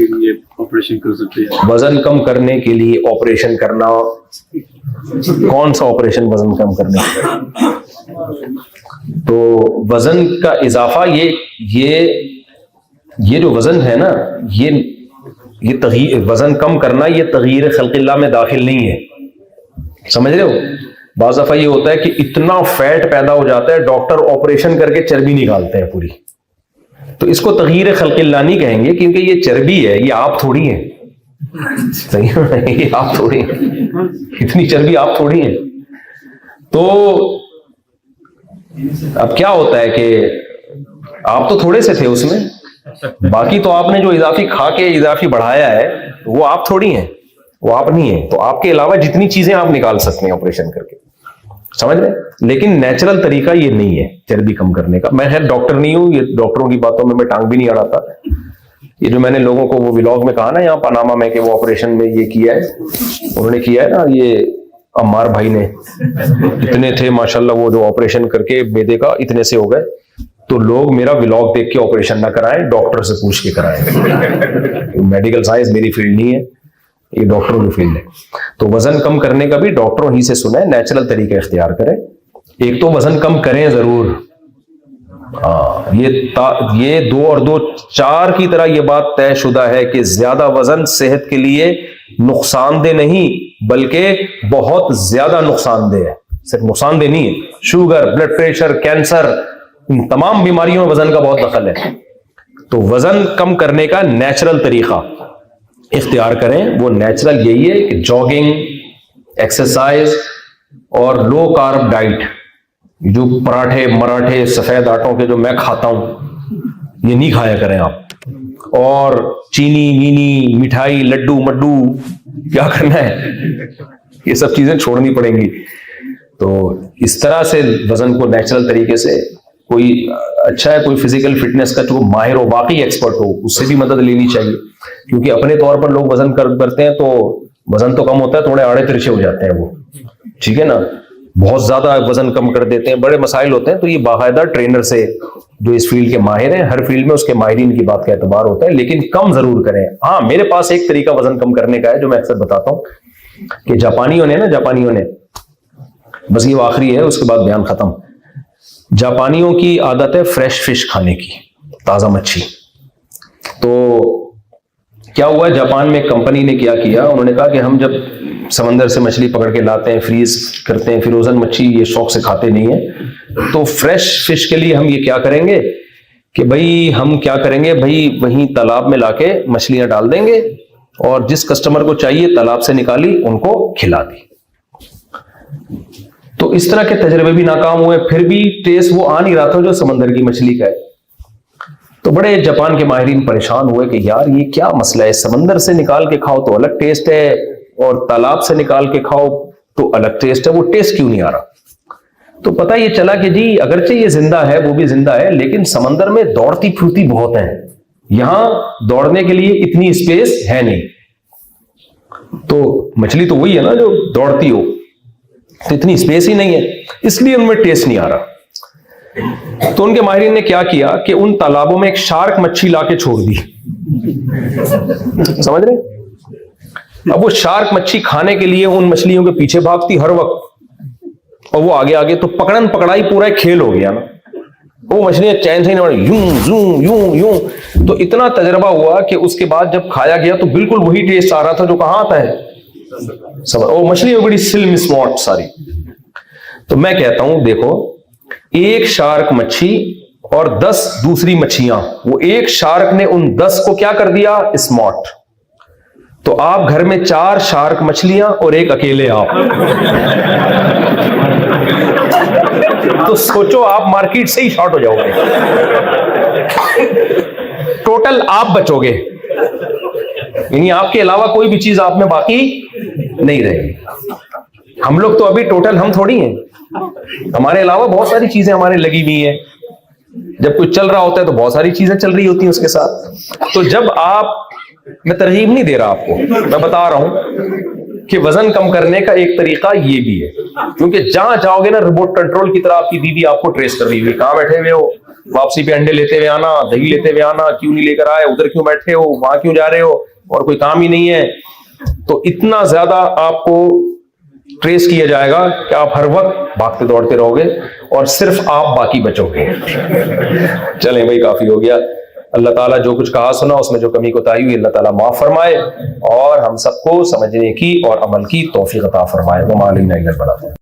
ये ऑपरेशन कर सकते हैं? वजन कम करने के लिए ऑपरेशन करना, कौन सा ऑपरेशन वजन कम करने का? तो वजन का इजाफा, ये जो वजन है ना, ये तगयीर, वजन कम करना ये तगयीर खल्क़िल्लाह में दाखिल नहीं है, समझ रहे हो? बाज़ दफा ये होता है कि इतना फैट पैदा हो जाता है, डॉक्टर ऑपरेशन करके चर्बी निकालते हैं पूरी, तो इसको तगयीर खल्क़िल्लाह नहीं कहेंगे, क्योंकि ये चर्बी है, ये आप थोड़ी है। सही है, ये आप थोड़ी है, इतनी चर्बी आप थोड़ी है। तो अब क्या होता है कि आप तो थोड़े से थे उसमें, बाकी तो आपने जो इजाफी खा के इजाफी बढ़ाया है वो आप थोड़ी हैं, वो आप नहीं है। तो आपके अलावा जितनी चीजें आप निकाल सकते हैं ऑपरेशन करके, समझ रहे? लेकिन नेचुरल तरीका ये नहीं है चर्बी कम करने का। मैं खैर डॉक्टर नहीं हूं, ये डॉक्टरों की बातों में मैं टांग भी नहीं अड़ाता। ये जो मैंने लोगों को वो व्लॉग में कहा ना यहाँ पनामा में कि वो ऑपरेशन में ये किया है, उन्होंने किया है ना, ये अम्मार भाई ने, इतने थे माशाल्लाह, वो जो ऑपरेशन करके बेदे का इतने से हो गए। तो लोग मेरा व्लॉग देख के ऑपरेशन ना कराएं, डॉक्टर से पूछ के कराएं। मेडिकल साइंस मेरी फील्ड नहीं है, ये डॉक्टरों की फील्ड है। तो वजन कम करने का भी डॉक्टरों ही से सुना है, नेचुरल तरीका इख्तियार करें। एक तो वजन कम करें जरूर, हाँ, ये 2 और 2 4 की तरह ये बात तयशुदा है कि ज्यादा वजन सेहत के लिए नुकसानदेह नहीं, बल्कि बहुत ज्यादा नुकसानदेह है। सिर्फ नुकसानदेह नहीं है, शुगर, ब्लड प्रेशर, कैंसर, इन तमाम बीमारियों में वजन का बहुत दखल है। तो वजन कम करने का नेचुरल तरीका इख्तियार करें। वो नेचुरल यही है कि जॉगिंग, एक्सरसाइज और लो कार्ब डाइट। जो पराठे मराठे सफेद आटों के जो मैं खाता हूं, ये नहीं खाया करें आप। और चीनी मीनी मिठाई लड्डू मड्डू क्या करना है, ये सब चीजें छोड़नी पड़ेंगी। तो इस तरह से वजन को नेचुरल तरीके से, कोई अच्छा है, कोई फिजिकल फिटनेस का जो माहिर हो, वाकई एक्सपर्ट हो, उससे भी मदद लेनी चाहिए। क्योंकि अपने तौर पर लोग वजन करते हैं तो वजन तो कम होता है, थोड़े आड़े तिरछे हो जाते हैं वो, ठीक है ना, बहुत ज्यादा वजन कम कर देते हैं, बड़े मसाइल होते हैं। तो ये बाकायदा ट्रेनर से, जो इस फील्ड के माहिर हैं, हर फील्ड में उसके माहिरीन की बात का एतबार होता है, लेकिन कम जरूर करें। हाँ, मेरे पास एक तरीका वजन कम करने का है जो मैं अक्सर बताता हूं, कि जापानियों ने, बस ये आखिरी है, उसके बाद बयान खत्म। जापानियों की आदत है फ्रेश फिश खाने की, ताजा मच्छी। तो क्या हुआ, जापान में कंपनी ने क्या किया, उन्होंने कहा कि हम जब समंदर से मछली पकड़ के लाते हैं, फ्रीज करते हैं, फ्रोजन मच्छी ये शौक से खाते नहीं है, तो फ्रेश फिश के लिए हम ये क्या करेंगे कि भाई वहीं तालाब में लाके मछलियां डाल देंगे, और जिस कस्टमर को चाहिए तालाब से निकाली उनको खिला दी। तो इस तरह के तजर्बे भी नाकाम हुए, फिर भी टेस्ट वो आ नहीं रहा था जो समंदर की मछली का है। तो बड़े जापान के माहिरीन परेशान हुए कि यार ये क्या मसला है, समंदर से निकाल के खाओ तो अलग टेस्ट है, और तालाब से निकाल के खाओ तो अलग टेस्ट है, वो टेस्ट क्यों नहीं आ रहा? तो पता ये चला कि जी अगरचे ये जिंदा है, वो भी जिंदा है, लेकिन समंदर में दौड़ती फिरती बहुत है, यहां दौड़ने के लिए इतनी स्पेस है नहीं। तो मछली तो वही है ना जो दौड़ती हो, तो इतनी स्पेस ही नहीं है, इसलिए उनमें टेस्ट नहीं आ रहा। तो उनके माहिरीन ने क्या किया कि उन तालाबों में एक शार्क मच्छी लाके छोड़ दी, समझ रहे? अब वो शार्क मच्छी खाने के लिए उन मछलियों के पीछे भागती हर वक्त, और वो आगे आगे, तो पकड़न पकड़ाई पूरा खेल हो गया ना। वो मछलियां चैन से नहीं, यूं। तो इतना तजर्बा हुआ कि उसके बाद जब खाया गया तो बिल्कुल वही टेस्ट आ रहा था जो कहां आता है, वो मछली बड़ी सिल्म स्मॉट सारी। तो मैं कहता हूं देखो, एक शार्क मच्छी और 10 दूसरी मच्छियां, वो एक शार्क ने उन 10 को क्या कर दिया, स्मॉट। तो आप घर में 4 शार्क मछलियां और एक अकेले आप। तो सोचो आप मार्केट से ही शॉर्ट हो जाओगे, टोटल आप बचोगे, यानी आपके अलावा कोई भी चीज आप में बाकी नहीं रहेगी। हम लोग तो अभी टोटल हम थोड़ी हैं, हमारे अलावा बहुत सारी चीजें हमारे लगी हुई हैं। जब कुछ चल रहा होता है तो बहुत सारी चीजें चल रही होती हैं उसके साथ। तो जब आप, मैं तरगीब नहीं दे रहा आपको, मैं बता रहा हूं कि वजन कम करने का एक तरीका ये भी है, क्योंकि जहां जाओगे ना रिमोट कंट्रोल की तरह आपकी बीवी आपको ट्रेस कर रही हुई, कहां बैठे हुए हो, वापसी पे अंडे लेते हुए आना, दही लेते हुए आना, क्यों नहीं लेकर आए, उधर क्यों बैठे हो, वहां क्यों जा रहे हो, और कोई काम ही नहीं है। तो इतना ज्यादा आपको ट्रेस किया जाएगा कि आप हर वक्त भागते दौड़ते रहोगे और सिर्फ आप बाकी बचोगे। चलें भाई, काफी हो गया। अल्लाह ताला जो कुछ कहा सुना उसमें जो कमी कोताही हुई अल्लाह ताला माफ फरमाए और हम सबको समझने की और अमल की तौफीक अता फरमाए। वमा अलैना इल्लल बलाग।